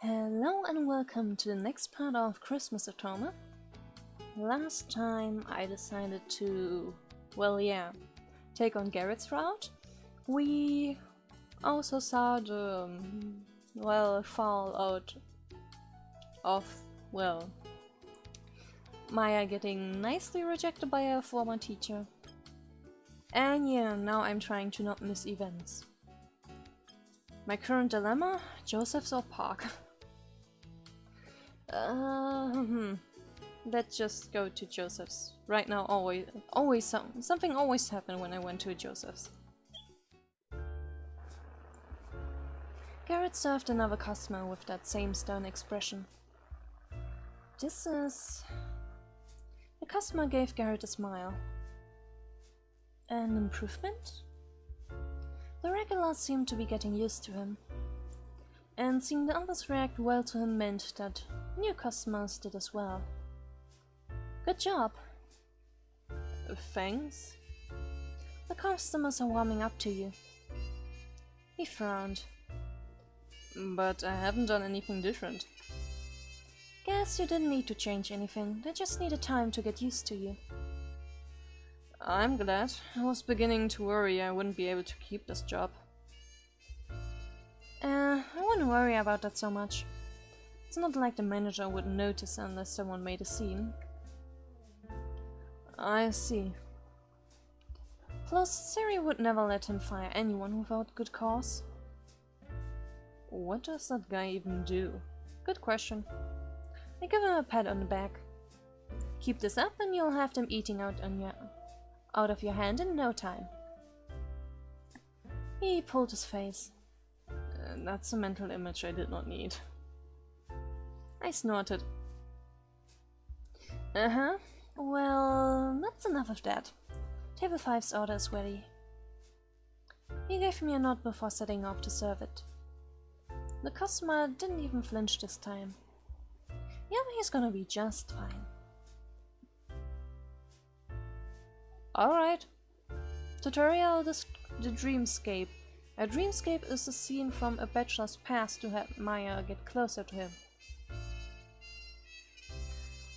Hello and welcome to the next part of Chirstmas Otome. Last time I decided to, take on Garret's route. We also saw the, fallout of, Maya getting nicely rejected by a former teacher. And yeah, now I'm trying to not miss events. My current dilemma? Joseph's or Park? Let's just go to Joseph's. Right now, something always happened when I went to Joseph's. Garret served another customer with that same stern expression. The customer gave Garret a smile. An improvement? The regulars seemed to be getting used to him. And seeing the others react well to him meant that new customers did as well. Good job! Thanks. The customers are warming up to you. He frowned. But I haven't done anything different. Guess you didn't need to change anything, they just needed time to get used to you. I'm glad. I was beginning to worry I wouldn't be able to keep this job. I wouldn't worry about that so much. It's not like the manager would notice unless someone made a scene. I see. Plus, Siri would never let him fire anyone without good cause. What does that guy even do? Good question. I give him a pat on the back. Keep this up and you'll have them eating out of your hand in no time. He pulled his face. That's a mental image I did not need. I snorted. Well, that's enough of that. Table 5's order is ready. He gave me a nod before setting off to serve it. The customer didn't even flinch this time. Yeah, he's gonna be just fine. Alright. Tutorial the Dreamscape. A dreamscape is a scene from a bachelor's past to help Maya get closer to him.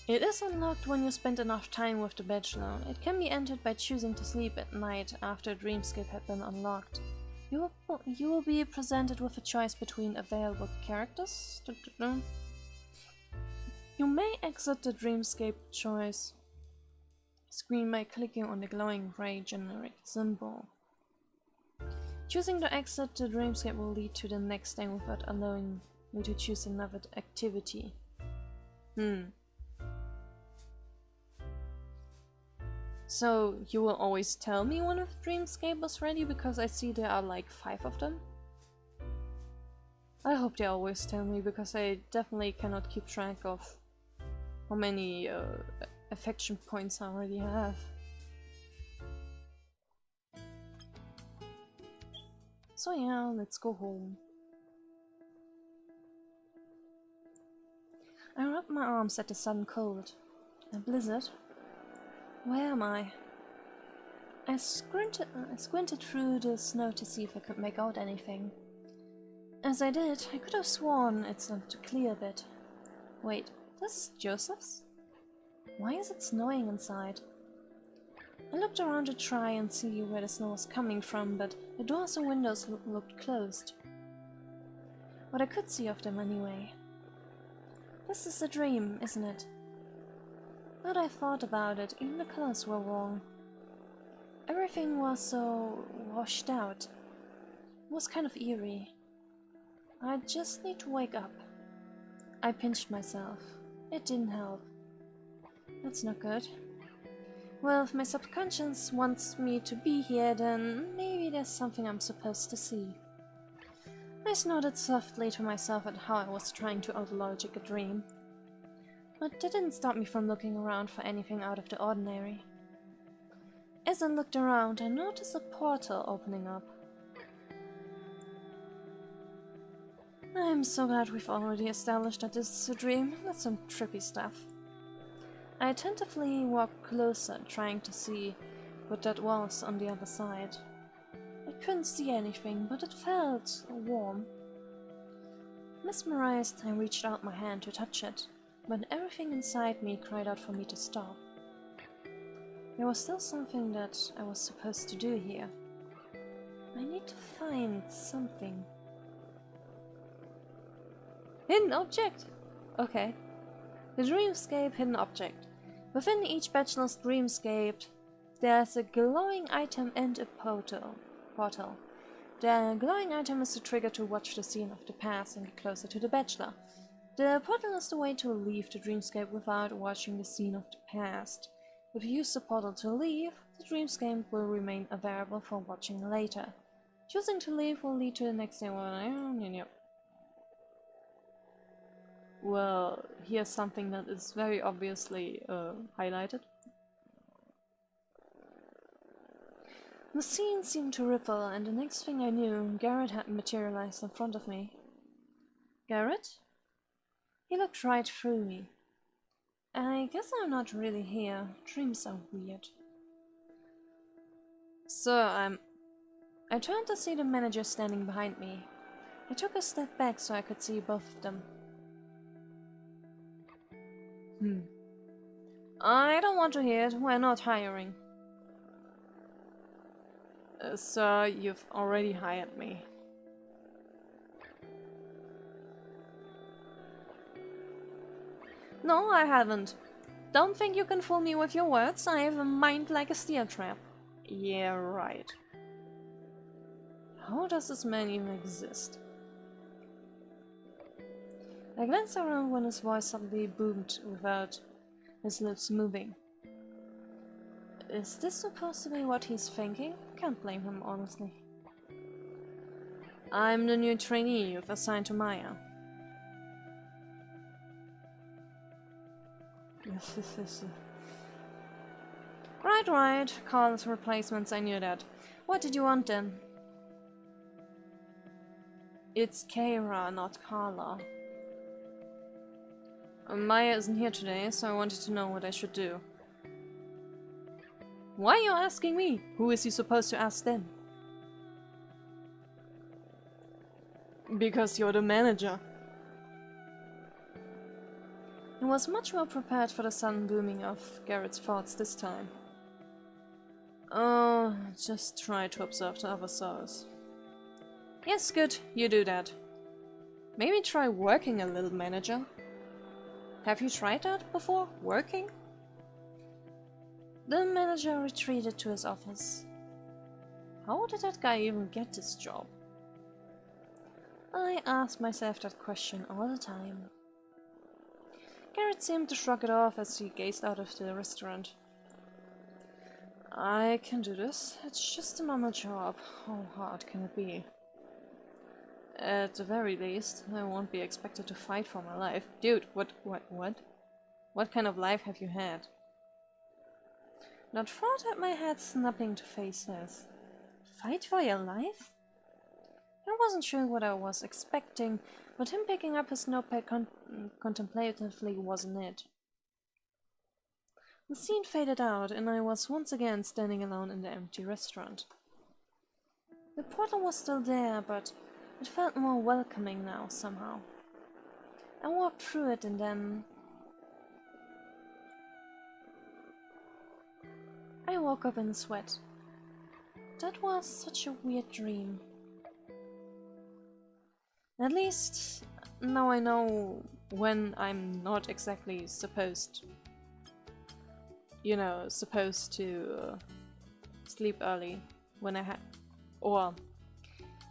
It is unlocked when you spend enough time with the bachelor. It can be entered by choosing to sleep at night after a dreamscape had been unlocked. You will be presented with a choice between available characters. You may exit the dreamscape choice screen by clicking on the glowing gray generic symbol. Choosing to exit the dreamscape will lead to the next day without allowing you to choose another activity. So, you will always tell me when a dreamscape is ready because I see there are like 5 of them? I hope they always tell me because I definitely cannot keep track of how many affection points I already have. So yeah, let's go home. I rubbed my arms at the sudden cold. A blizzard? Where am I? I squinted through the snow to see if I could make out anything. As I did, I could have sworn it started to clear a bit. Wait, this is Joseph's? Why is it snowing inside? I looked around to try and see where the snow was coming from, but the doors and windows looked closed. But I could see of them anyway. This is a dream, isn't it? But I thought about it, even the colors were wrong. Everything was so washed out. It was kind of eerie. I just need to wake up. I pinched myself. It didn't help. That's not good. Well, if my subconscious wants me to be here, then maybe there's something I'm supposed to see. I snorted softly to myself at how I was trying to outlogic a dream. But that didn't stop me from looking around for anything out of the ordinary. As I looked around, I noticed a portal opening up. I'm so glad we've already established that this is a dream. That's some trippy stuff. I attentively walked closer, trying to see what that was on the other side. I couldn't see anything, but it felt warm. Mesmerized, I reached out my hand to touch it, but everything inside me cried out for me to stop. There was still something that I was supposed to do here. I need to find something. Hidden object? Okay. The Dreamscape hidden object. Within each bachelor's dreamscape, there's a glowing item and a portal. The glowing item is the trigger to watch the scene of the past and get closer to the bachelor. The portal is the way to leave the dreamscape without watching the scene of the past. If you use the portal to leave, the dreamscape will remain available for watching later. Choosing to leave will lead to the next day. Well, here's something that is very obviously highlighted. The scene seemed to ripple, and the next thing I knew, Garret had materialized in front of me. Garret? He looked right through me. I guess I'm not really here. Dreams are weird. Sir, I turned to see the manager standing behind me. I took a step back so I could see both of them. I don't want to hear it. We're not hiring. Sir, you've already hired me. No, I haven't. Don't think you can fool me with your words. I have a mind like a steel trap. Yeah, right. How does this man even exist? I glanced around when his voice suddenly boomed without his lips moving. Is this supposed to be what he's thinking? Can't blame him, honestly. I'm the new trainee you've assigned to Maya. Right. Carl's replacements, I knew that. What did you want then? It's Keira, not Carla. Maya isn't here today, so I wanted to know what I should do. Why are you asking me? Who is he supposed to ask then? Because you're the manager. He was much more prepared for the sudden booming of Garret's thoughts this time. Oh, just try to observe the other souls. Yes, good, you do that. Maybe try working a little, manager. Have you tried that before? Working? The manager retreated to his office. How did that guy even get this job? I asked myself that question all the time. Garret seemed to shrug it off as he gazed out of the restaurant. I can do this. It's just a normal job. How hard can it be? At the very least, I won't be expected to fight for my life. Dude, what? What kind of life have you had? That thought at my head snapping to faces. Fight for your life? I wasn't sure what I was expecting, but him picking up his notepad contemplatively wasn't it. The scene faded out, and I was once again standing alone in the empty restaurant. The portal was still there, but it felt more welcoming now, somehow. I walked through it and then I woke up in a sweat. That was such a weird dream. At least, now I know when I'm not exactly supposed to sleep early when I or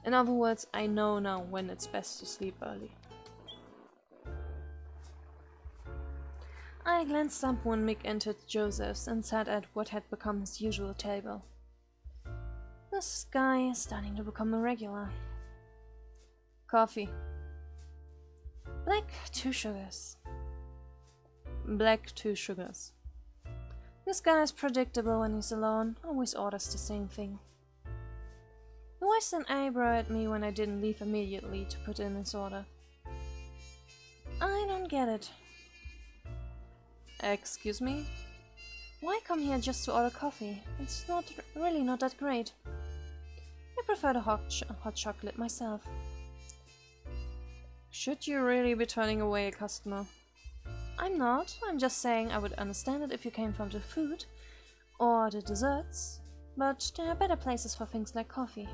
in other words, I know now when it's best to sleep early. I glanced up when Mick entered Joseph's and sat at what had become his usual table. This guy is starting to become a regular. Coffee. Black, 2 sugars. Black, 2 sugars. This guy is predictable when he's alone, always orders the same thing. He raised an eyebrow at me when I didn't leave immediately to put in his order. I don't get it. Excuse me? Why come here just to order coffee? It's really not that great. I prefer the hot chocolate myself. Should you really be turning away a customer? I'm not. I'm just saying I would understand it if you came from the food or the desserts, but there are better places for things like coffee.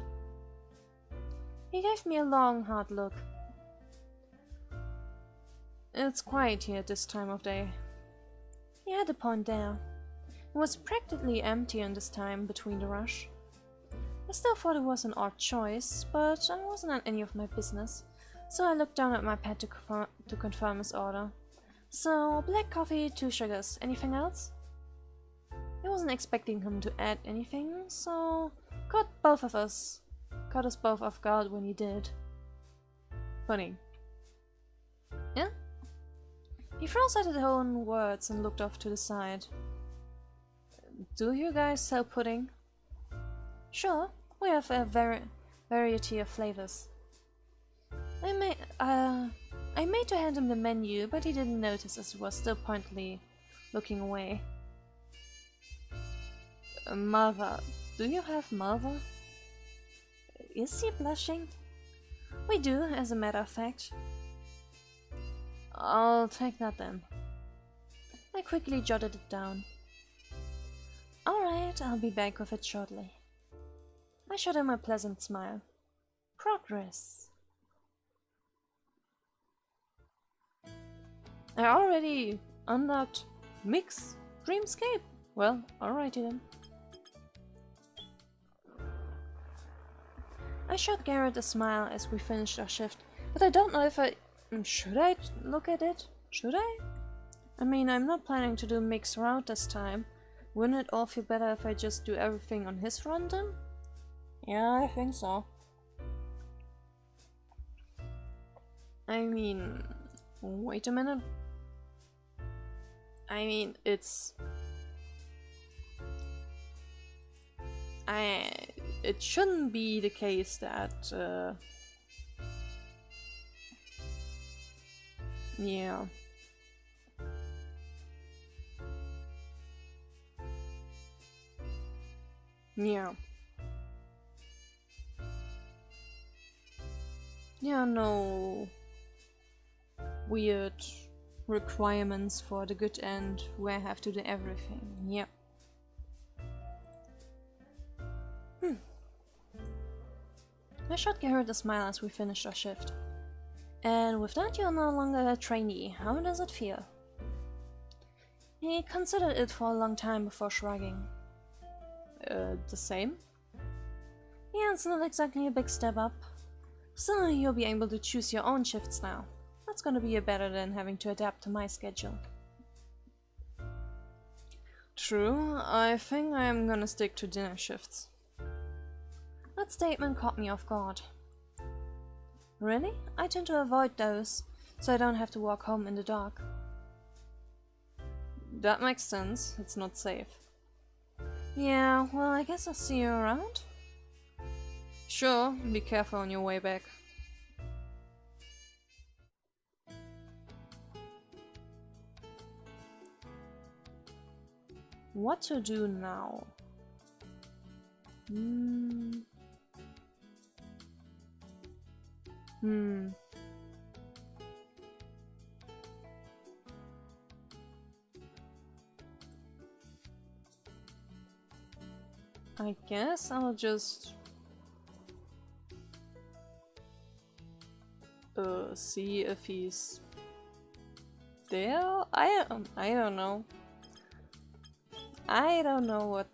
He gave me a long, hard look. It's quiet here at this time of day. He had a point there. It was practically empty in this time between the rush. I still thought it was an odd choice, but I wasn't on any of my business, so I looked down at my pad to confirm his order. So, black coffee, 2 sugars. Anything else? I wasn't expecting him to add anything, so caught us both off guard when he did. Funny. Yeah? He froze at his own words and looked off to the side. Do you guys sell pudding? Sure, we have a variety of flavors. I made to hand him the menu, but he didn't notice as he was still pointedly looking away. Malva. Do you have Malva? Is he blushing? We do, as a matter of fact. I'll take that then. I quickly jotted it down. Alright, I'll be back with it shortly. I showed him a pleasant smile. Progress. I already unlocked Mix Dreamscape. Well, alrighty then. I showed Garret a smile as we finished our shift, but I don't know if I... Should I look at it? Should I? I mean, I'm not planning to do Mix route this time. Wouldn't it all feel better if I just do everything on his run then? Yeah, I think so. I mean... Wait a minute. I mean, it's... It shouldn't be the case that... Yeah. Yeah. Yeah, no weird requirements for the good end where I have to do everything. Yeah. I shot Garret a smile as we finished our shift. And with that, you're no longer a trainee. How does it feel? He considered it for a long time before shrugging. The same? Yeah, it's not exactly a big step up. Still, you'll be able to choose your own shifts now. That's gonna be better than having to adapt to my schedule. True, I think I'm gonna stick to dinner shifts. That statement caught me off guard. Really? I tend to avoid those, so I don't have to walk home in the dark. That makes sense. It's not safe. Yeah, well, I guess I'll see you around. Sure, be careful on your way back. What to do now? I guess I'll just see if he's there. I don't know. I don't know what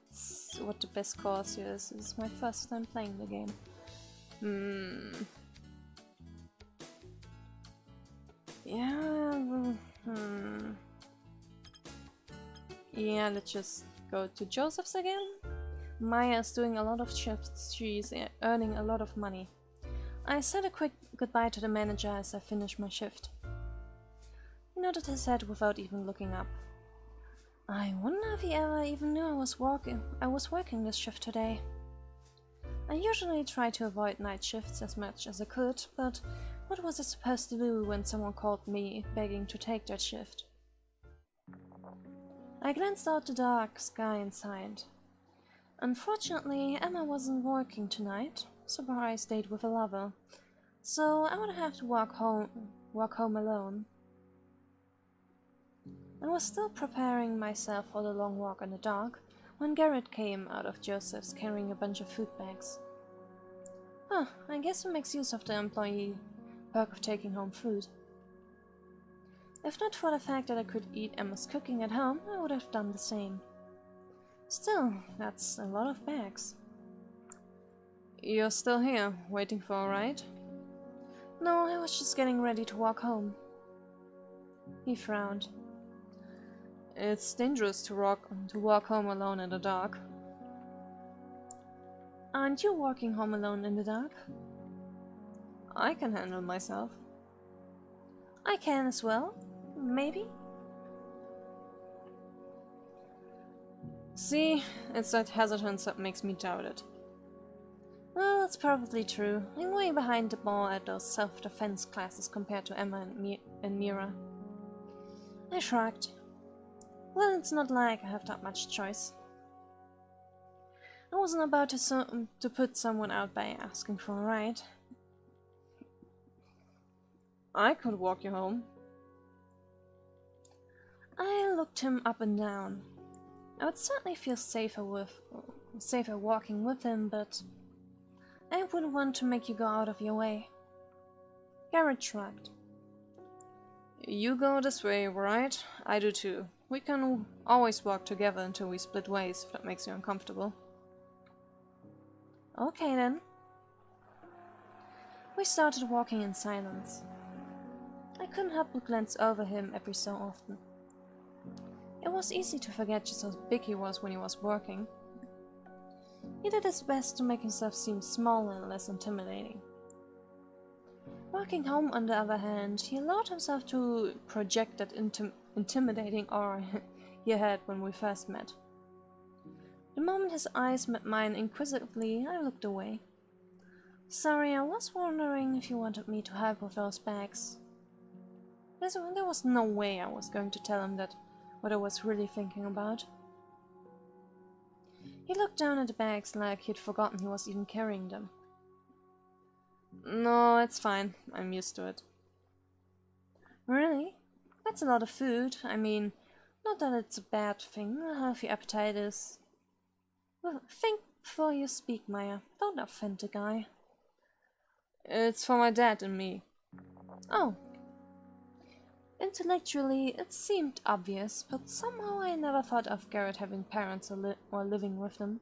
the best course here is. It's my first time playing the game. Yeah. Yeah, let's just go to Joseph's again. Maya's doing a lot of shifts. She's earning a lot of money. I said a quick goodbye to the manager as I finished my shift. He nodded his head without even looking up. I wonder if he ever even knew I was working this shift today. I usually try to avoid night shifts as much as I could, but what was I supposed to do when someone called me begging to take that shift? I glanced out the dark sky and sighed. Unfortunately, Emma wasn't working tonight. Surprise date with a lover. so I would have to walk home alone. I was still preparing myself for the long walk in the dark when Garret came out of Joseph's carrying a bunch of food bags. Huh, I guess he makes use of the employee perk of taking home food. If not for the fact that I could eat Emma's cooking at home, I would have done the same. Still, that's a lot of bags. You're still here, waiting for a ride? No, I was just getting ready to walk home. He frowned. It's dangerous to walk home alone in the dark. Aren't you walking home alone in the dark? I can handle myself. I can as well, maybe? See, it's that hesitance that makes me doubt it. Well, that's probably true. I'm way behind the ball at those self-defense classes compared to Emma and Mira. I shrugged. Well, it's not like I have that much choice. I wasn't about to put someone out by asking for a ride. I could walk you home. I looked him up and down. I would certainly feel safer walking with him, but I wouldn't want to make you go out of your way. Garret shrugged. You go this way, right? I do too. We can always walk together until we split ways, if that makes you uncomfortable. Okay then. We started walking in silence. I couldn't help but glance over him every so often. It was easy to forget just how big he was when he was working. He did his best to make himself seem smaller and less intimidating. Walking home, on the other hand, he allowed himself to project that intimidating aura he had when we first met. The moment his eyes met mine inquisitively, I looked away. Sorry, I was wondering if you wanted me to help with those bags. There was no way I was going to tell him that what I was really thinking about. He looked down at the bags like he'd forgotten he was even carrying them. No, it's fine. I'm used to it. Really? That's a lot of food. I mean, not that it's a bad thing. A healthy appetite is... Well, think before you speak, Maya. Don't offend the guy. It's for my dad and me. Oh. Intellectually, it seemed obvious, but somehow I never thought of Garret having parents or living with them.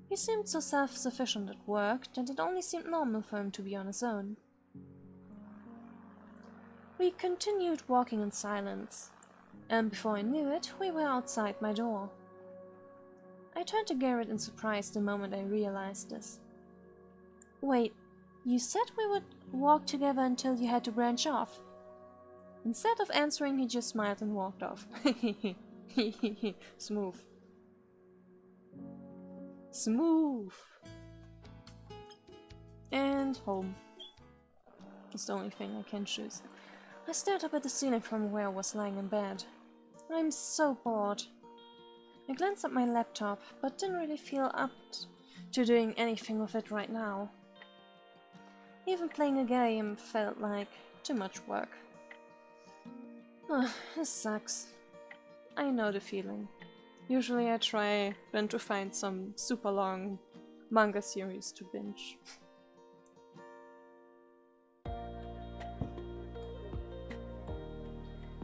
He seemed so self-sufficient at work that it only seemed normal for him to be on his own. We continued walking in silence, and before I knew it, we were outside my door. I turned to Garret in surprise the moment I realized this. Wait, you said we would walk together until you had to branch off? Instead of answering, he just smiled and walked off. Smooth. Smooth. And home. It's the only thing I can choose. I stared up at the ceiling from where I was lying in bed. I'm so bored. I glanced at my laptop, but didn't really feel up to doing anything with it right now. Even playing a game felt like too much work. This sucks. I know the feeling. Usually I try then to find some super long manga series to binge.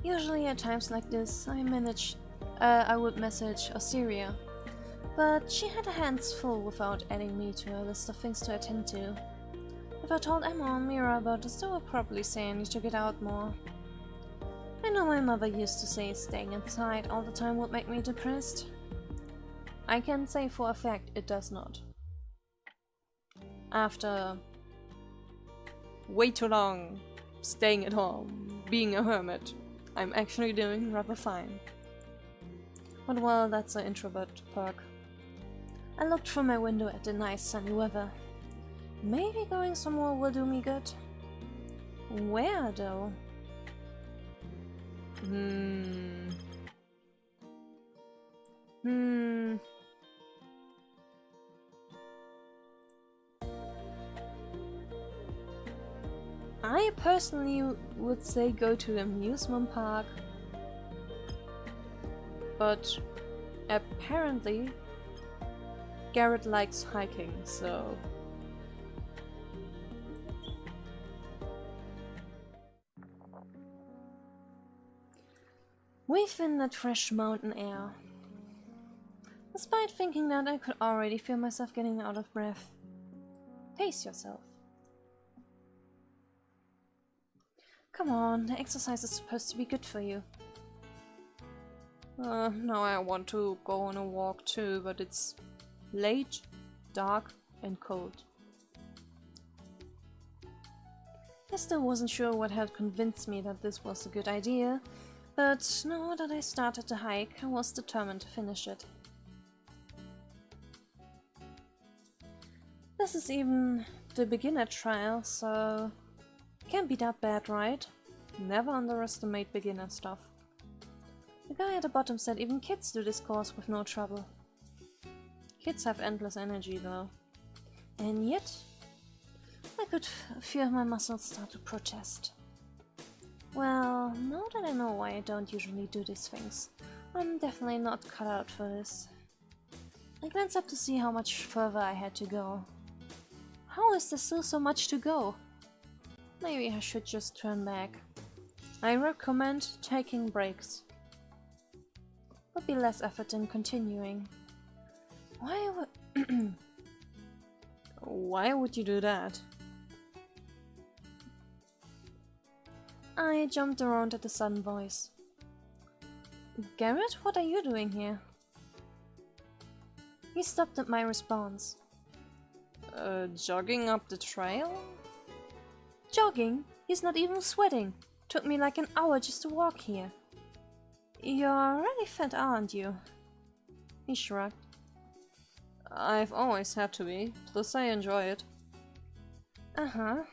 Usually at times like this I would message Siri, but she had her hands full without adding me to her list of things to attend to. If I told Emma and Mira about this, they would probably say I need to get out more. I know my mother used to say staying inside all the time would make me depressed. I can say for a fact it does not. After way too long staying at home, being a hermit, I'm actually doing rather fine. But well, that's an introvert perk. I looked through my window at the nice sunny weather. Maybe going somewhere will do me good. Where though? I personally would say go to the amusement park, but apparently Garret likes hiking, so... We've in that fresh mountain air. Despite thinking that, I could already feel myself getting out of breath. Pace yourself. Come on, the exercise is supposed to be good for you. Now I want to go on a walk too, but it's late, dark and cold. I still wasn't sure what had convinced me that this was a good idea, but now that I started the hike, I was determined to finish it. This is even the beginner trial, so can't be that bad, right? Never underestimate beginner stuff. The guy at the bottom said even kids do this course with no trouble. Kids have endless energy though. And yet, I could feel my muscles start to protest. Well, now that I know why I don't usually do these things, I'm definitely not cut out for this. I glanced up to see how much further I had to go. How is there still so much to go? Maybe I should just turn back. I recommend taking breaks. Would be less effort than continuing. Why would... Why would you do that? I jumped around at the sudden voice. Garret, what are you doing here? He stopped at my response. Jogging up the trail? Jogging? He's not even sweating. Took me like an hour just to walk here. You're really fit, aren't you? He shrugged. I've always had to be, plus I enjoy it. Uh-huh.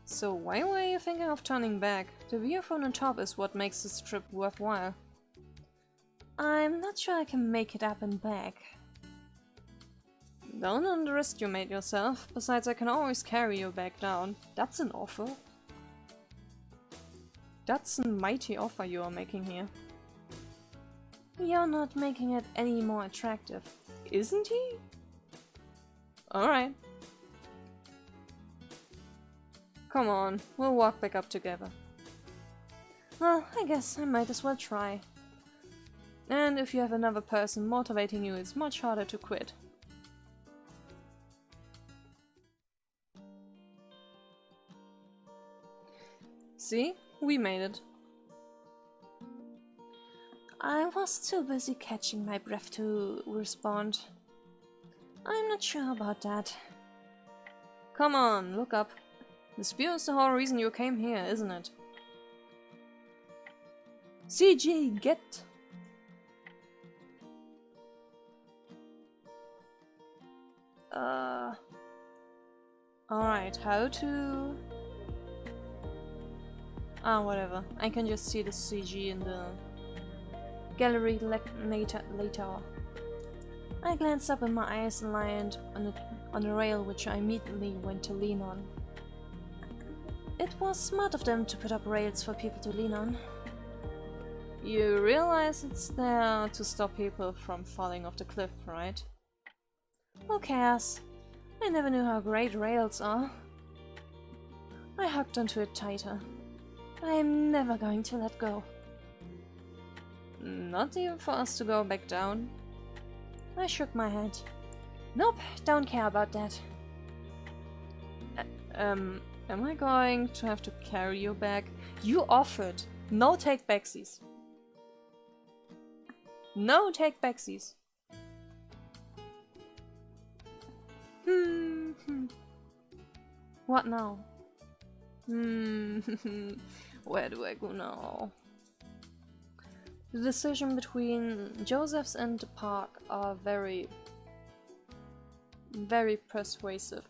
So why were you thinking of turning back? The view from the top is what makes this trip worthwhile. I'm not sure I can make it up and back. Don't underestimate yourself. Besides, I can always carry you back down. That's an offer. That's a mighty offer you are making here. You're not making it any more attractive. Isn't he? Alright. Come on, we'll walk back up together. Well, I guess I might as well try. And if you have another person motivating you, it's much harder to quit. See? We made it. I was too busy catching my breath to respond. I'm not sure about that. Come on, look up. This view is the whole reason you came here, isn't it? CG, get! Alright, how to... whatever. I can just see the CG in the gallery later. I glanced up and my eyes aligned on a rail which I immediately went to lean on. It was smart of them to put up rails for people to lean on. You realize it's there to stop people from falling off the cliff, right? Who cares? I never knew how great rails are. I hugged onto it tighter. I am never going to let go. Not even for us to go back down? I shook my head. Nope, don't care about that. Am I going to have to carry you back? You offered. No take backsies. No take backsies. What now? Where do I go now? The decision between Joseph's and the park are very persuasive.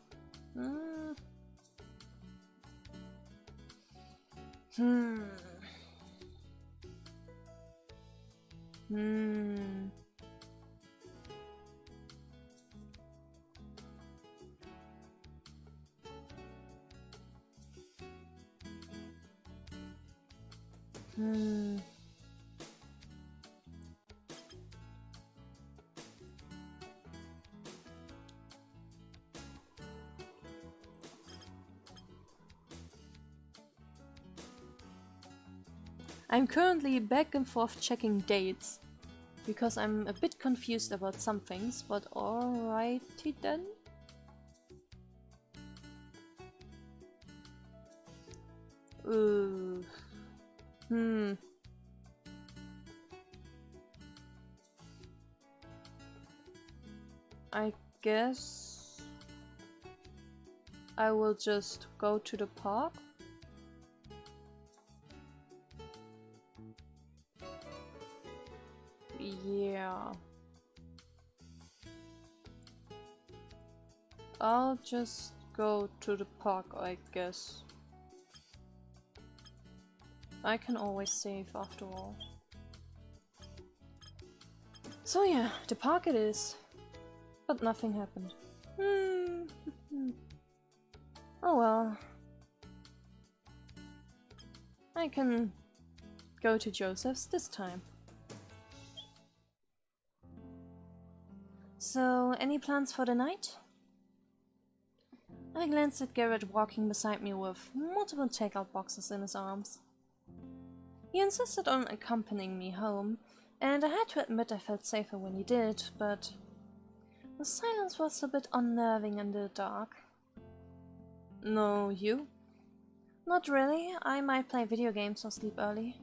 Hmm. I'm currently back and forth checking dates, because I'm a bit confused about some things, but alrighty then. Ooh. I guess I will just go to the park. Yeah. I'll just go to the park, I guess. I can always save after all. So yeah, the park it is. But nothing happened. Oh well. I can go to Joseph's this time. So, any plans for the night? I glanced at Garret walking beside me with multiple takeout boxes in his arms. He insisted on accompanying me home, and I had to admit I felt safer when he did, but the silence was a bit unnerving in the dark. No, you? Not really. I might play video games or sleep early.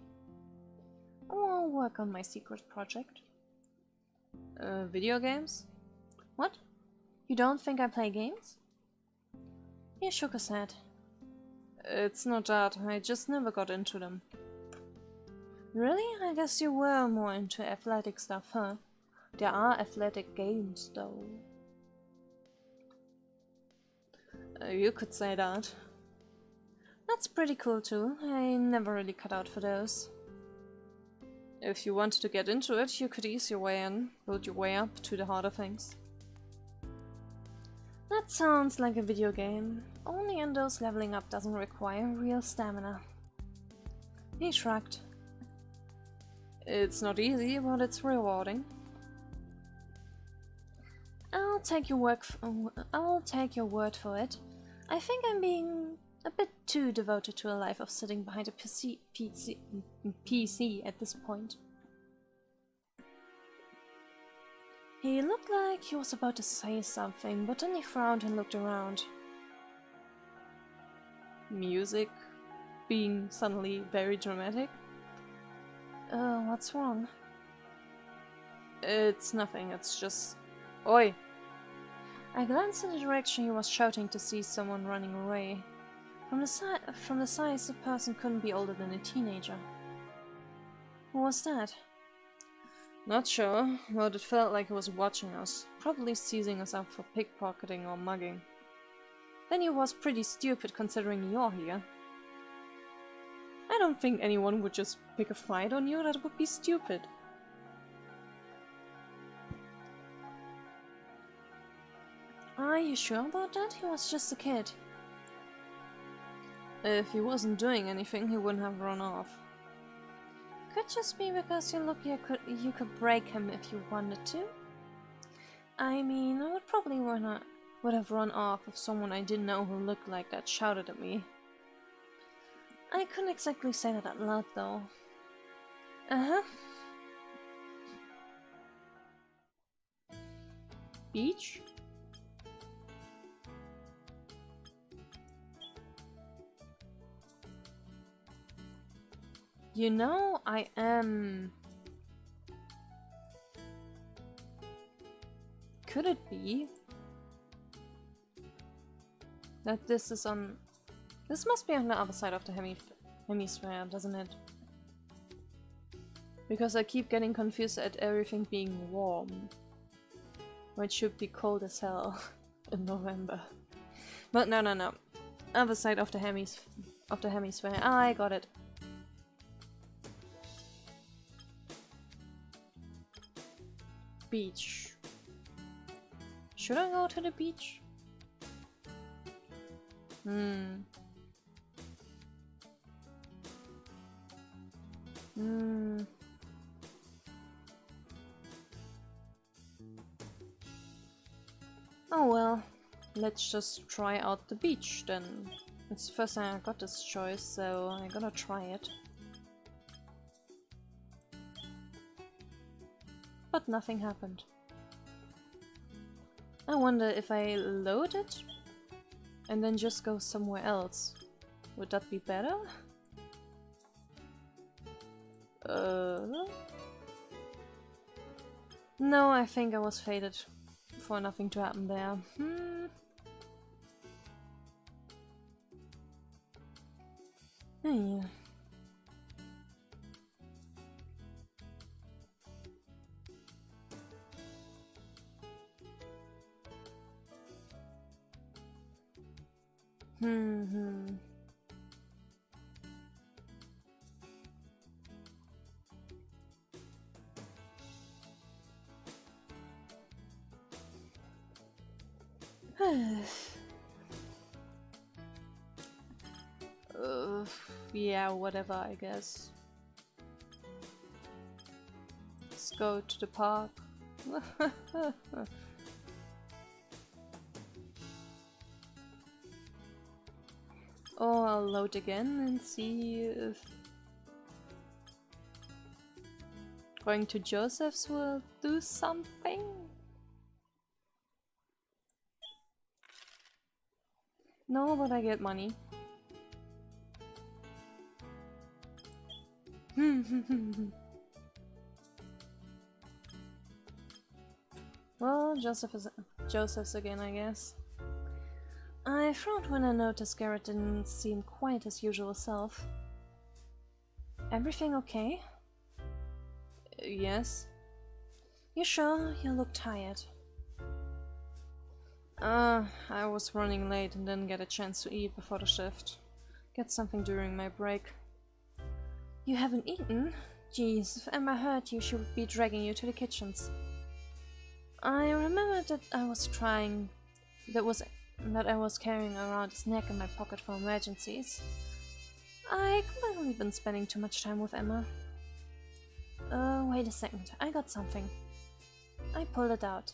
Or work on my secret project. Video games? What? You don't think I play games? He shook his head. It's not that, I just never got into them. Really? I guess you were more into athletic stuff, huh? There are athletic games, though. You could say that. That's pretty cool too. I never really cut out for those. If you wanted to get into it, you could ease your way in, build your way up to the harder things. That sounds like a video game. Only in those leveling up doesn't require real stamina. He shrugged. It's not easy, but it's rewarding. I'll take your word for it. I think I'm being a bit too devoted to a life of sitting behind a PC at this point. He looked like he was about to say something, but then he frowned and looked around. Music being suddenly very dramatic? What's wrong? It's nothing, it's just... Oi! I glanced in the direction he was shouting to see someone running away. From the size, the person couldn't be older than a teenager. Who was that? Not sure, but it felt like he was watching us, probably seizing us up for pickpocketing or mugging. Then he was pretty stupid considering you're here. I don't think anyone would just pick a fight on you, that would be stupid. Are you sure about that? He was just a kid. If he wasn't doing anything, he wouldn't have run off. Could just be because you look you could break him if you wanted to. I mean, I would have run off if someone I didn't know who looked like that shouted at me. I couldn't exactly say that out loud though. Uh-huh. Beach? You know, I am... Could it be that this is on... This must be on the other side of the hemisphere, doesn't it? Because I keep getting confused at everything being warm. When it should be cold as hell in November. But no. Other side of the hemisphere. I got it. Beach. Should I go to the beach? Hmm. Oh well, let's just try out the beach then. It's the first time I got this choice, so I'm gonna try it. But nothing happened. I wonder if I load it and then just go somewhere else. Would that be better? No, I think I was fated for nothing to happen there. Yeah. Yeah, whatever, I guess. Let's go to the park. Or I'll load again and see if going to Joseph's will do something. No, but I get money. Well, Joseph's again, I guess. I frowned when I noticed Garret didn't seem quite his usual self. Everything okay? Yes. You sure? You look tired. I was running late and didn't get a chance to eat before the shift. Get something during my break. You haven't eaten? Jeez, if Emma heard you, she would be dragging you to the kitchens. I remembered that I was carrying around a snack in my pocket for emergencies. I clearly been spending too much time with Emma. Wait a second, I got something. I pulled it out.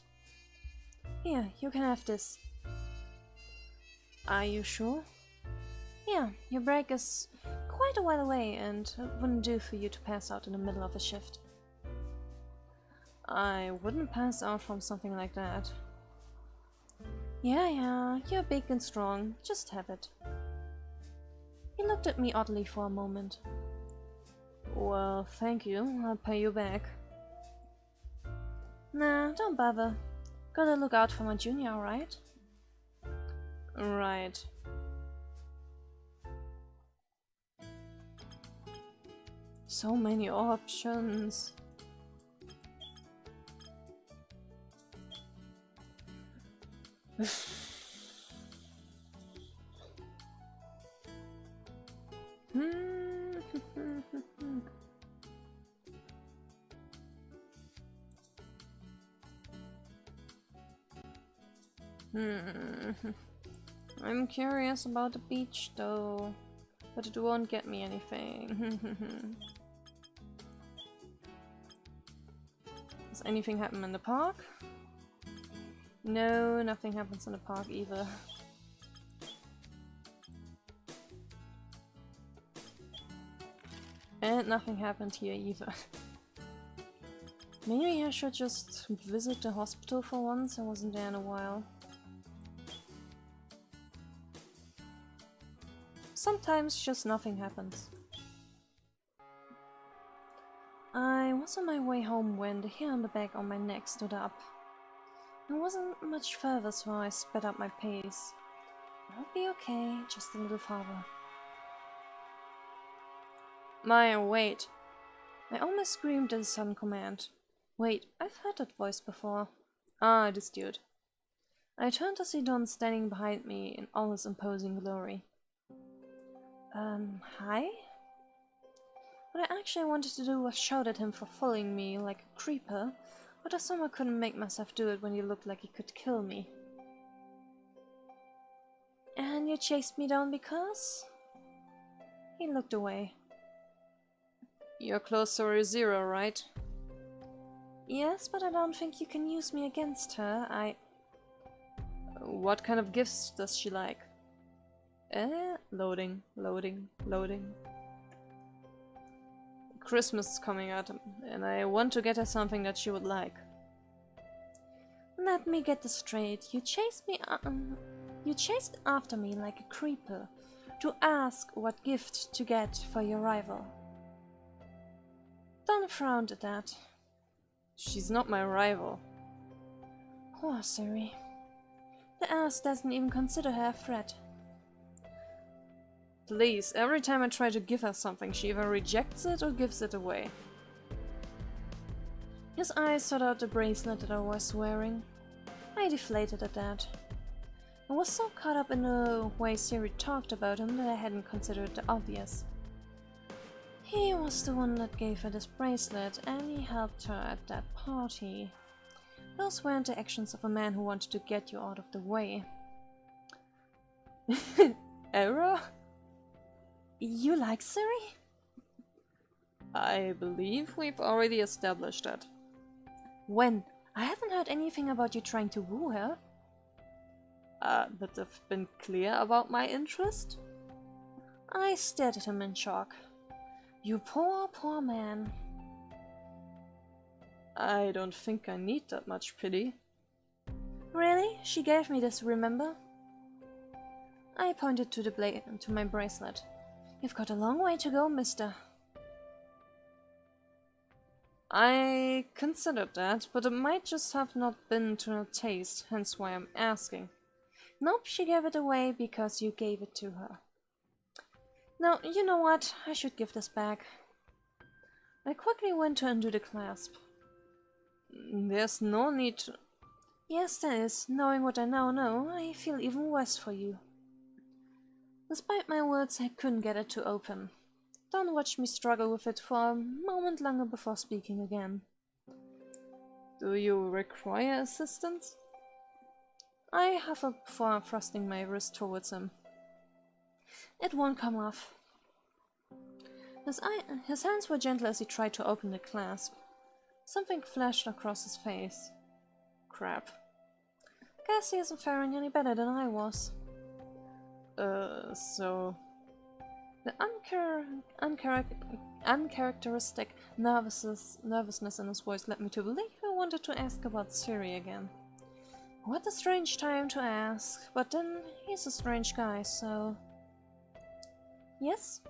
Here, you can have this. Are you sure? Yeah, your break is quite a while away and it wouldn't do for you to pass out in the middle of a shift. I wouldn't pass out from something like that. Yeah, you're big and strong. Just have it. He looked at me oddly for a moment. Well, thank you. I'll pay you back. Nah, don't bother. Gotta look out for my junior, right? Right. So many options. I'm curious about the beach though, but it won't get me anything. Does anything happen in the park? No, nothing happens in the park either. And nothing happened here either. Maybe I should just visit the hospital for once. I wasn't there in a while. Sometimes just nothing happens. I was on my way home when the hair on the back of my neck stood up. It wasn't much further, so I sped up my pace. I'll be okay, just a little farther. Maya, wait! I almost screamed at a sudden command. Wait, I've heard that voice before. Ah, this dude. I turned to see Don standing behind me in all his imposing glory. Hi? What I actually wanted to do was shout at him for following me like a creeper, but I somehow couldn't make myself do it when he looked like he could kill me. And you chased me down because? He looked away. You're close to her 0, right? Yes, but I don't think you can use me against her. What kind of gifts does she like? Loading, loading, loading. Christmas is coming out, and I want to get her something that she would like. Let me get this straight. You chased after me like a creeper to ask what gift to get for your rival. Don't frown at that. She's not my rival. Poor Siri. The ass doesn't even consider her a threat. Please, every time I try to give her something, she either rejects it or gives it away. His eyes sought out the bracelet that I was wearing. I deflated at that. I was so caught up in the way Siri talked about him that I hadn't considered the obvious. He was the one that gave her this bracelet, and he helped her at that party. Those weren't the actions of a man who wanted to get you out of the way. Error? You like Siri? I believe we've already established that. When? I haven't heard anything about you trying to woo her. But I've been clear about my interest? I stared at him in shock. You poor, poor man. I don't think I need that much pity. Really? She gave me this, remember? I pointed to my bracelet. You've got a long way to go, mister. I considered that, but it might just have not been to her taste, hence why I'm asking. Nope, she gave it away because you gave it to her. No, you know what? I should give this back. I quickly went to undo the clasp. There's no need to... Yes, there is. Knowing what I now know, I feel even worse for you. Despite my words, I couldn't get it to open. Don't watch me struggle with it for a moment longer before speaking again. Do you require assistance? I hovered before thrusting my wrist towards him. It won't come off. His hands were gentle as he tried to open the clasp. Something flashed across his face. Crap. Guess he isn't faring any better than I was. So... The uncharacteristic nervousness in his voice led me to believe I wanted to ask about Siri again. What a strange time to ask, but then he's a strange guy, so... Yes?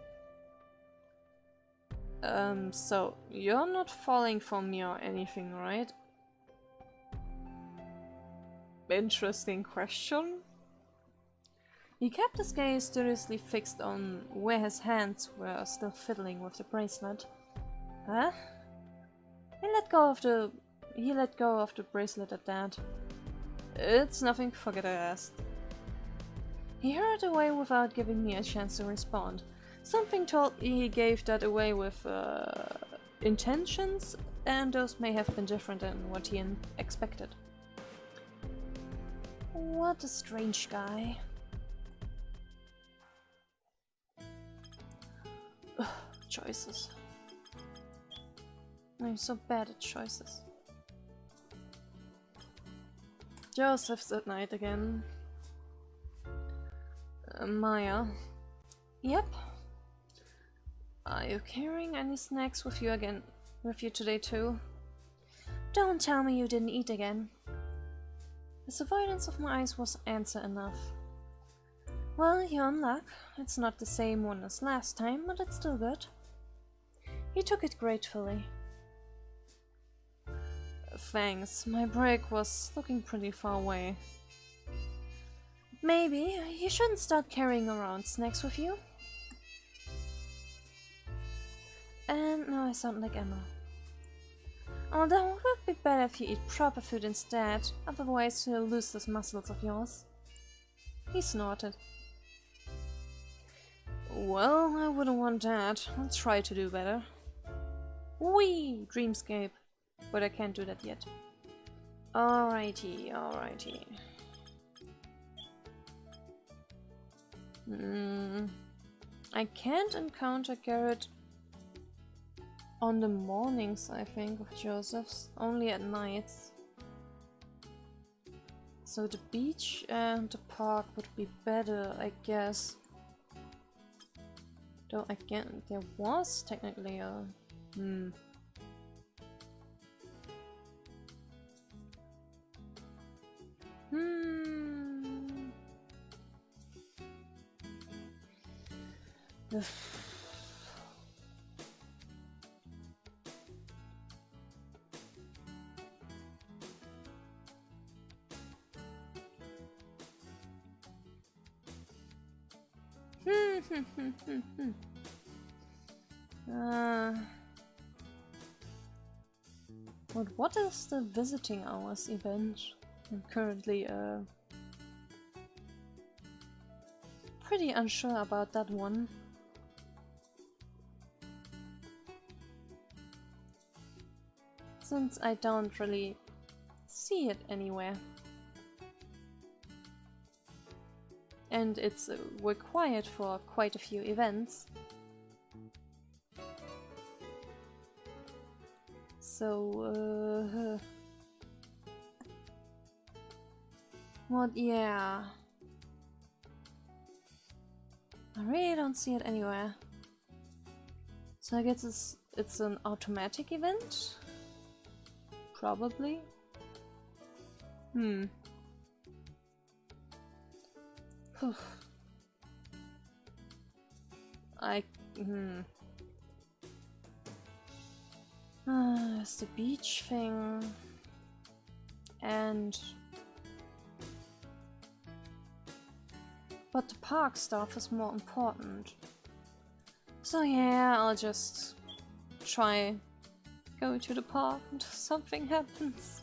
So, you're not falling for me or anything, right? Interesting question. He kept his gaze seriously fixed on where his hands were still fiddling with the bracelet. Huh? He let go of the bracelet at that. It's nothing, forget I asked. He hurried away without giving me a chance to respond. Something told me he gave that away with intentions, and those may have been different than what he expected. What a strange guy. Choices. I'm so bad at choices. Joseph's at night again. Maya. Yep. Are you carrying any snacks with you today too? Don't tell me you didn't eat again. His avoidance of my eyes was answer enough. Well, you're in luck. It's not the same one as last time, but it's still good. He took it gratefully. Thanks, my break was looking pretty far away. Maybe you shouldn't start carrying around snacks with you. And now I sound like Emma. Although it would be better if you eat proper food instead, otherwise you'll lose those muscles of yours. He snorted. Well, I wouldn't want that. I'll try to do better. Whee! Dreamscape. But I can't do that yet. Alrighty, alrighty. I can't encounter Garret on the mornings, I think, of Joseph's, only at nights. So the beach and the park would be better, I guess. Though again, there was technically a... But what is the visiting hours event? I'm currently pretty unsure about that one. Since I don't really see it anywhere. And it's required for quite a few events. So, what? Yeah. I really don't see it anywhere. So I guess it's an automatic event? Probably. It's the beach thing. But the park stuff is more important. So yeah, I'll just try go to the park until something happens.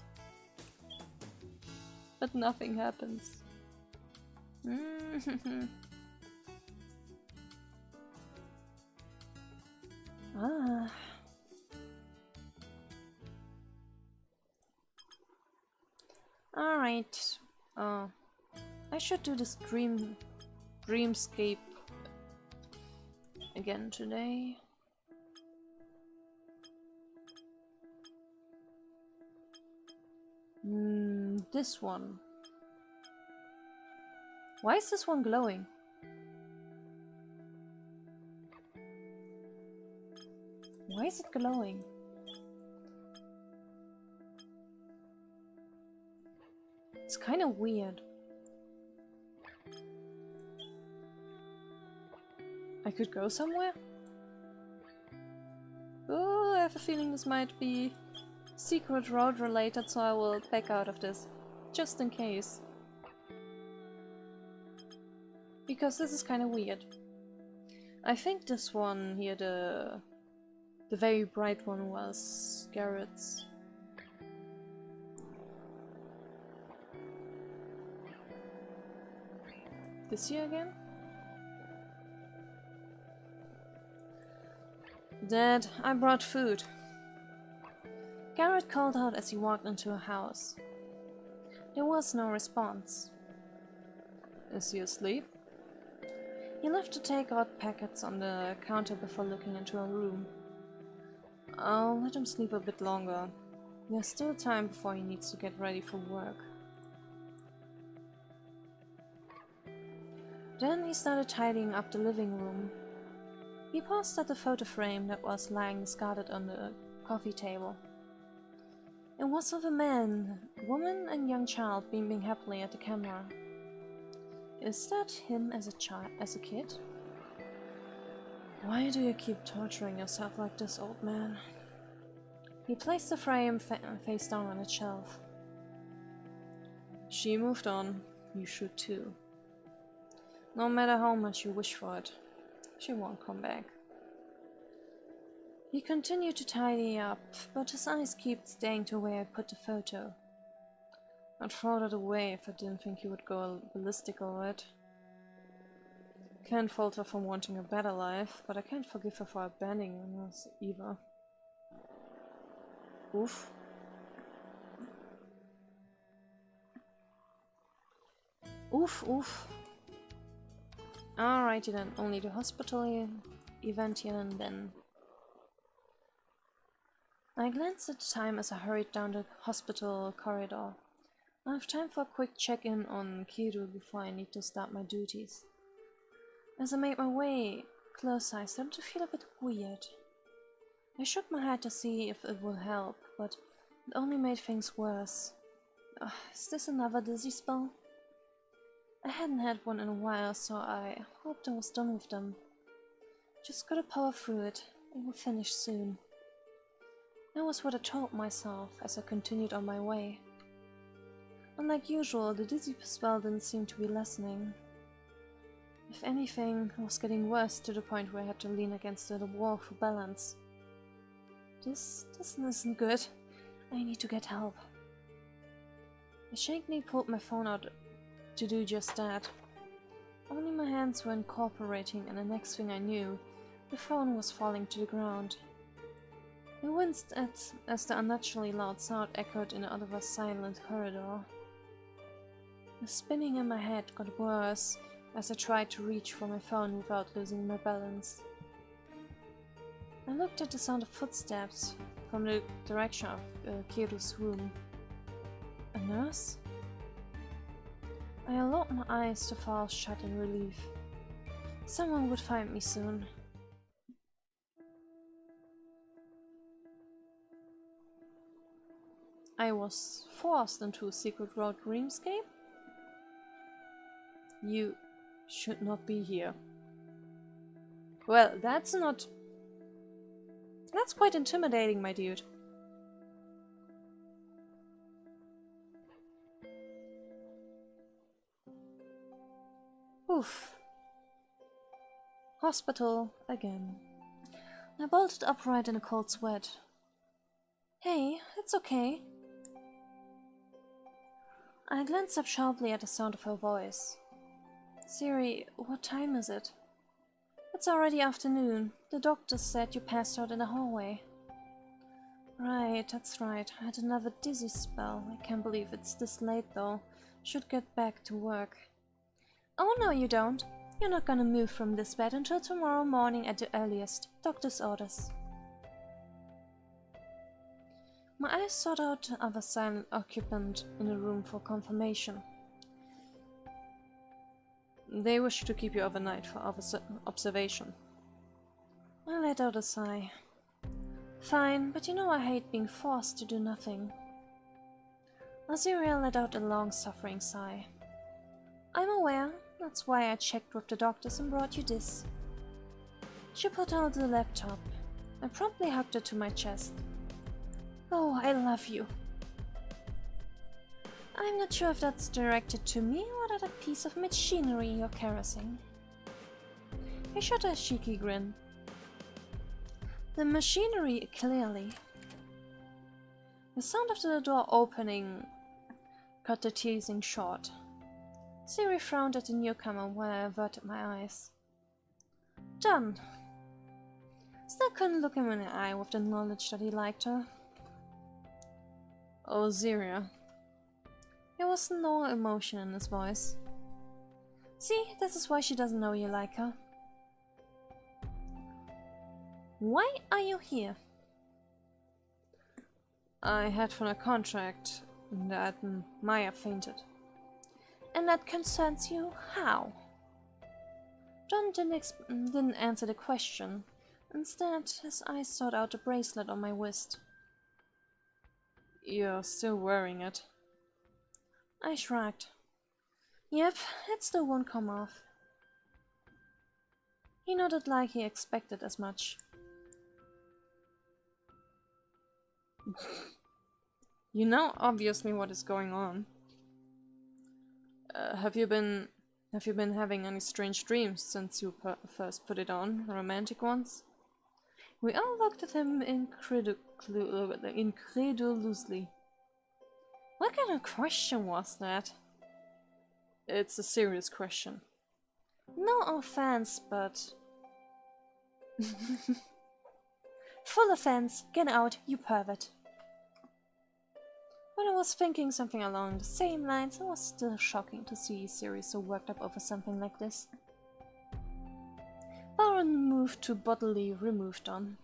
But nothing happens. Alright. I should do this Dreamscape again today. This one. Why is this one glowing? Why is it glowing? It's kind of weird. I could go somewhere? Oh, I have a feeling this might be secret road related, so I will back out of this. Just in case. Because this is kind of weird. I think this one here, the very bright one, was Garret's. This here again? Dad, I brought food. Garret called out as he walked into a house. There was no response. Is he asleep? He left to take out packets on the counter before looking into a room. I'll let him sleep a bit longer. There's still time before he needs to get ready for work. Then he started tidying up the living room. He paused at the photo frame that was lying discarded on the coffee table. It was of a man, woman and young child beaming happily at the camera. Is that him as a kid? Why do you keep torturing yourself like this, old man? He placed the frame face down on its shelf. She moved on. You should too. No matter how much you wish for it, she won't come back. He continued to tidy up, but his eyes kept staying to where I put the photo. I'd throw it away if I didn't think he would go ballistic over it. Can't fault her for wanting a better life, but I can't forgive her for abandoning us either. Oof. Oof, oof. Alrighty then, only the hospital event here and then. I glanced at the time as I hurried down the hospital corridor. I have time for a quick check-in on Kiru before I need to start my duties. As I made my way closer, I started to feel a bit weird. I shook my head to see if it would help, but it only made things worse. Is this another dizzy spell? I hadn't had one in a while, so I hoped I was done with them. Just gotta power through it. It will finish soon. That was what I told myself as I continued on my way. Unlike usual, the dizzy spell didn't seem to be lessening. If anything, it was getting worse to the point where I had to lean against the wall for balance. This isn't good. I need to get help. I shakily pulled my phone out to do just that. Only my hands were incorporating, and the next thing I knew, the phone was falling to the ground. I winced as the unnaturally loud sound echoed in the otherwise silent corridor. The spinning in my head got worse as I tried to reach for my phone without losing my balance. I looked at the sound of footsteps from the direction of Kiru's room. A nurse? I allowed my eyes to fall shut in relief. Someone would find me soon. I was forced into a secret road dreamscape? You should not be here. Well, that's quite intimidating, my dude. Oof. Hospital again. I bolted upright in a cold sweat. Hey, it's okay. I glanced up sharply at the sound of her voice. Siri, what time is it? It's already afternoon. The doctor said you passed out in the hallway. Right, that's right. I had another dizzy spell. I can't believe it's this late though. Should get back to work. Oh no, you don't. You're not gonna move from this bed until tomorrow morning at the earliest. Doctor's orders. My eyes sought out the other silent occupant in the room for confirmation. They wish to keep you overnight for observation. I let out a sigh. Fine, but you know I hate being forced to do nothing. Aziriel let out a long-suffering sigh. I'm aware. That's why I checked with the doctors and brought you this. She put out the laptop. I promptly hugged her to my chest. Oh, I love you. I'm not sure if that's directed to me or at that piece of machinery you're caressing. I shot a cheeky grin. The machinery, clearly. The sound of the door opening cut the teasing short. Siri frowned at the newcomer while I averted my eyes. Done. Still couldn't look him in the eye with the knowledge that he liked her. Oh, Ziria. There was no emotion in his voice. See, this is why she doesn't know you like her. Why are you here? I had for a contract that Maya fainted. And that concerns you? How? John didn't answer the question. Instead, his eyes sought out the bracelet on my wrist. You're still wearing it. I shrugged. Yep, it still won't come off. He nodded like he expected as much. You know obviously what is going on. Have you been having any strange dreams since you first put it on? Romantic ones? We all looked at him incredulously. What kind of question was that? It's a serious question. No offense, but... Full offense. Get out, you pervert. When I was thinking something along the same lines, it was still shocking to see Siri so worked up over something like this. Baron moved to bodily removed on.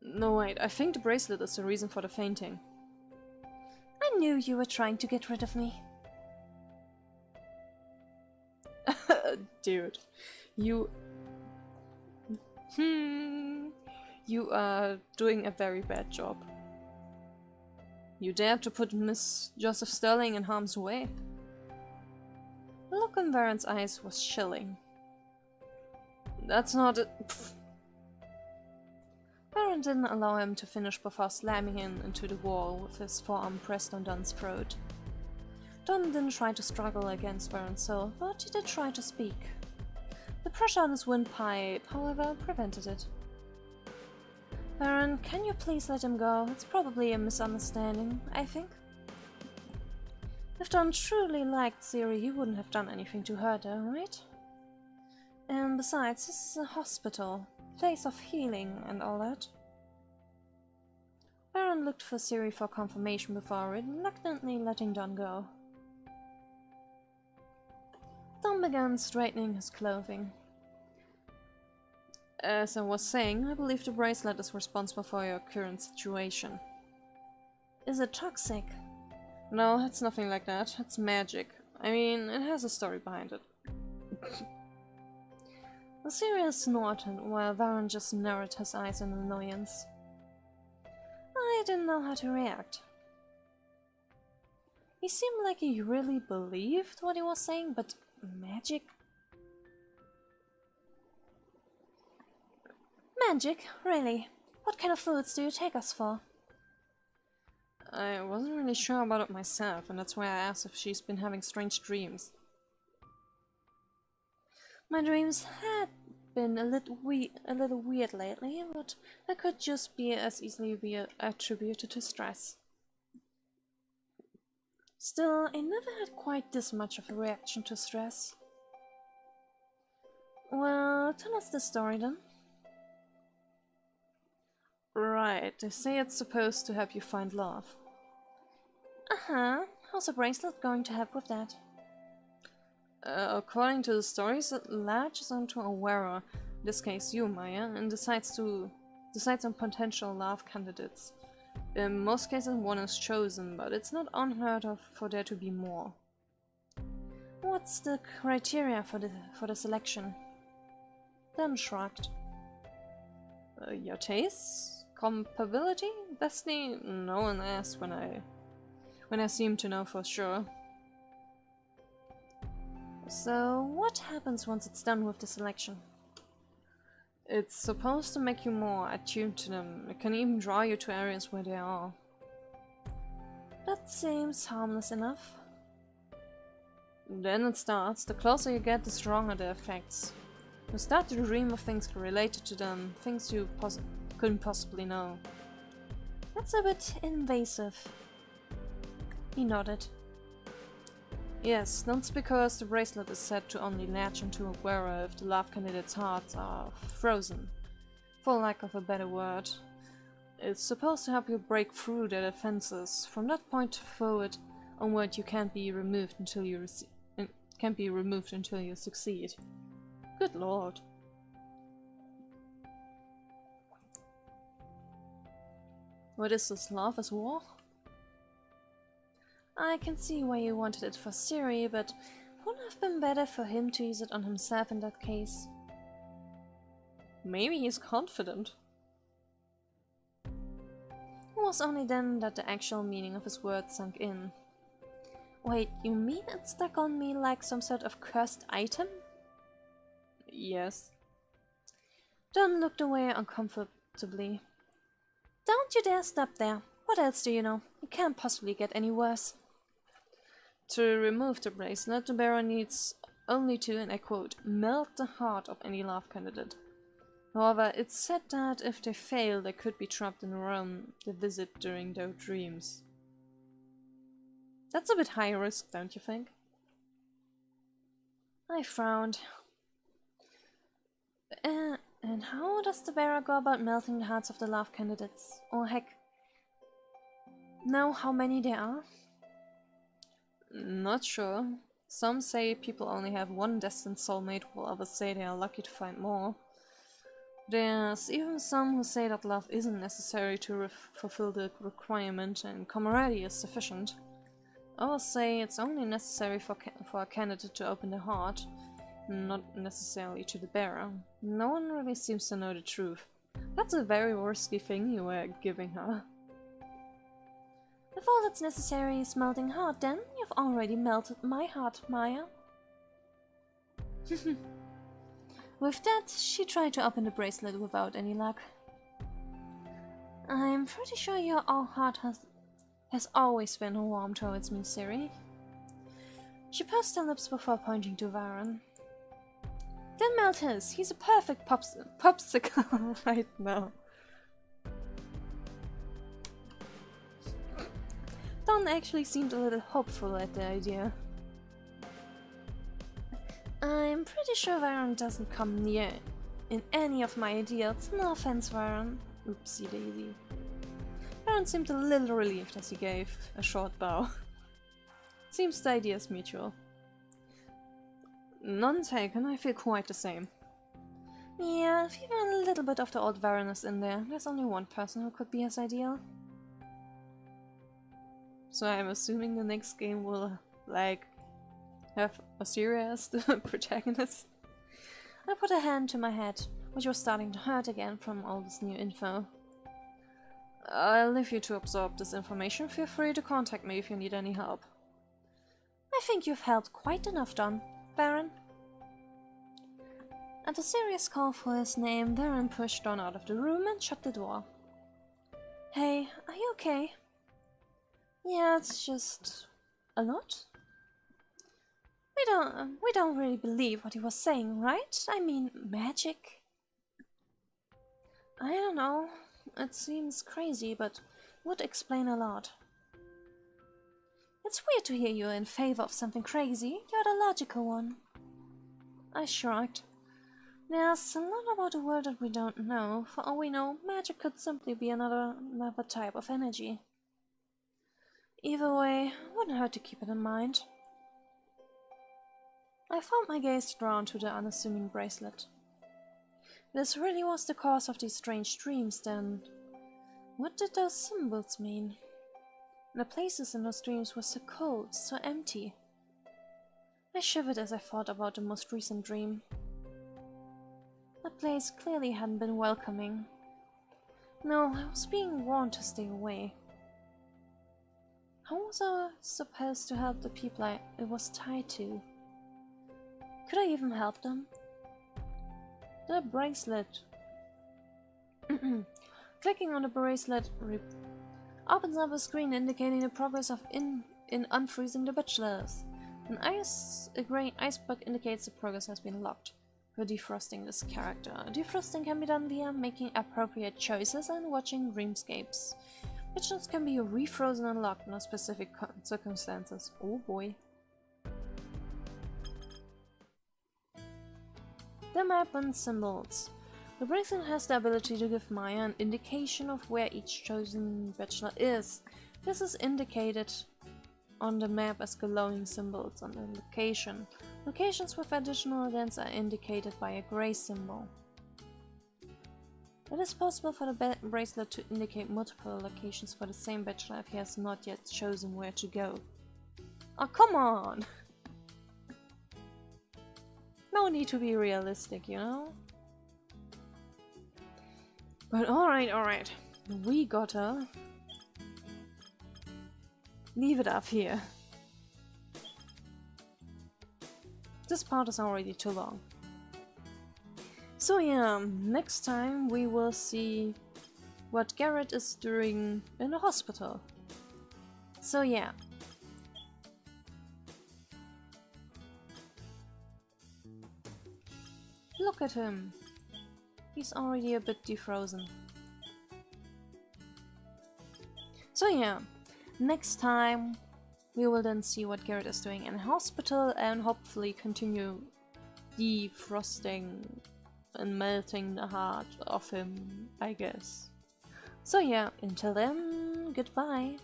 No, wait, I think the bracelet is the reason for the fainting. I knew you were trying to get rid of me. Dude, you... You are doing a very bad job. You dared to put Miss Joseph Sterling in harm's way? The look in Varen's eyes was chilling. That's not a... Varen didn't allow him to finish before slamming him into the wall with his forearm pressed on Don's throat. Don didn't try to struggle against Varen's soul, but he did try to speak. The pressure on his windpipe, however, prevented it. Varen, can you please let him go? It's probably a misunderstanding, I think. If Don truly liked Siri, he wouldn't have done anything to hurt her, right? And besides, this is a hospital, place of healing and all that. Varen looked for Siri for confirmation before reluctantly letting Don go. Don began straightening his clothing. As I was saying, I believe the bracelet is responsible for your current situation. Is it toxic? No, it's nothing like that. It's magic. I mean, it has a story behind it. Siri snorted while Varen just narrowed his eyes in annoyance. I didn't know how to react. He seemed like he really believed what he was saying, but magic? Magic? Really? What kind of foods do you take us for? I wasn't really sure about it myself, and that's why I asked if she's been having strange dreams. My dreams had been a little weird lately, but that could just be as easily be attributed to stress. Still, I never had quite this much of a reaction to stress. Well, tell us the story then. Right, they say it's supposed to help you find love. Uh-huh. How's a bracelet going to help with that? According to the stories, it latches onto a wearer, in this case you, Maya, and decides on potential love candidates. In most cases one is chosen, but it's not unheard of for there to be more. What's the criteria for the selection? Then shrugged. Your tastes? Compatibility? Destiny? No one asked when I seem to know for sure. So, what happens once it's done with the selection? It's supposed to make you more attuned to them. It can even draw you to areas where they are. That seems harmless enough. Then it starts. The closer you get, the stronger the effects. You start to dream of things related to them, things you couldn't possibly know. That's a bit invasive. He nodded. Yes, that's because the bracelet is said to only latch onto a wearer if the love candidate's hearts are frozen, for lack of a better word. It's supposed to help you break through their defenses. From that point forward, onward, you can't be removed until you succeed. Good lord. What is this, love as war? I can see why you wanted it for Siri, but wouldn't have been better for him to use it on himself in that case. Maybe he's confident. It was only then that the actual meaning of his words sunk in. Wait, you mean it stuck on me like some sort of cursed item? Yes. Don looked away uncomfortably. Don't you dare stop there. What else do you know? It can't possibly get any worse. To remove the bracelet, the bearer needs only to, and I quote, melt the heart of any love candidate. However, it's said that if they fail, they could be trapped in a realm they visit during their dreams. That's a bit high risk, don't you think? I frowned. And how does the bearer go about melting the hearts of the love candidates? Or heck, know how many there are? Not sure. Some say people only have one destined soulmate, while others say they are lucky to find more. There's even some who say that love isn't necessary to fulfill the requirement and camaraderie is sufficient. Others say it's only necessary for a candidate to open their heart, not necessarily to the bearer. No one really seems to know the truth. That's a very risky thing you were giving her. If all that's necessary is melting heart, then you've already melted my heart, Maya. With that, she tried to open the bracelet without any luck. I'm pretty sure your heart has always been warm towards me, Siri. She pursed her lips before pointing to Varen. Then melt his. He's a perfect popsicle right now. Don actually seemed a little hopeful at the idea. I'm pretty sure Varen doesn't come near in any of my ideals. No offense, Varen. Oopsie daisy. Varen seemed a little relieved as he gave a short bow. Seems the idea is mutual. None taken, I feel quite the same. Yeah, even a little bit of the old Varen is in there. There's only one person who could be as ideal. So I'm assuming the next game will, like, have a Siri as the protagonist. I put a hand to my head, which was starting to hurt again from all this new info. I'll leave you to absorb this information. Feel free to contact me if you need any help. I think you've helped quite enough, Don. Varen. At a serious call for his name, Varen pushed Don out of the room and shut the door. Hey, are you okay? Yeah, it's just a lot. We don't really believe what he was saying, right? I mean, magic. I don't know. It seems crazy, but would explain a lot. It's weird to hear you in favor of something crazy. You're the logical one. I shrugged. There's a lot about the world that we don't know. For all we know, magic could simply be another type of energy. Either way, wouldn't hurt to keep it in mind. I found my gaze drawn to the unassuming bracelet. This really was the cause of these strange dreams, then. What did those symbols mean? The places in those dreams were so cold, so empty. I shivered as I thought about the most recent dream. That place clearly hadn't been welcoming. No, I was being warned to stay away. How was I supposed to help the people it was tied to? Could I even help them? The bracelet. Clicking on the bracelet opens up a screen indicating the progress of in unfreezing the bachelors. A grey iceberg indicates the progress has been locked. For defrosting this character. Defrosting can be done via making appropriate choices and watching Dreamscapes. Bachelors can be refrozen and locked under specific circumstances. Oh boy. The map and symbols. The bracelet has the ability to give Maya an indication of where each chosen bachelor is. This is indicated on the map as glowing symbols on the location. Locations with additional events are indicated by a grey symbol. It is possible for the bracelet to indicate multiple locations for the same bachelor if he has not yet chosen where to go. Oh, come on! No need to be realistic, you know? But alright. We gotta leave it up here. This part is already too long. So yeah, next time we will see what Garret is doing in the hospital. So yeah. Look at him. He's already a bit defrozen. So yeah, next time we will then see what Garret is doing in the hospital and hopefully continue defrosting and melting the heart of him, I guess. So yeah, until then, goodbye.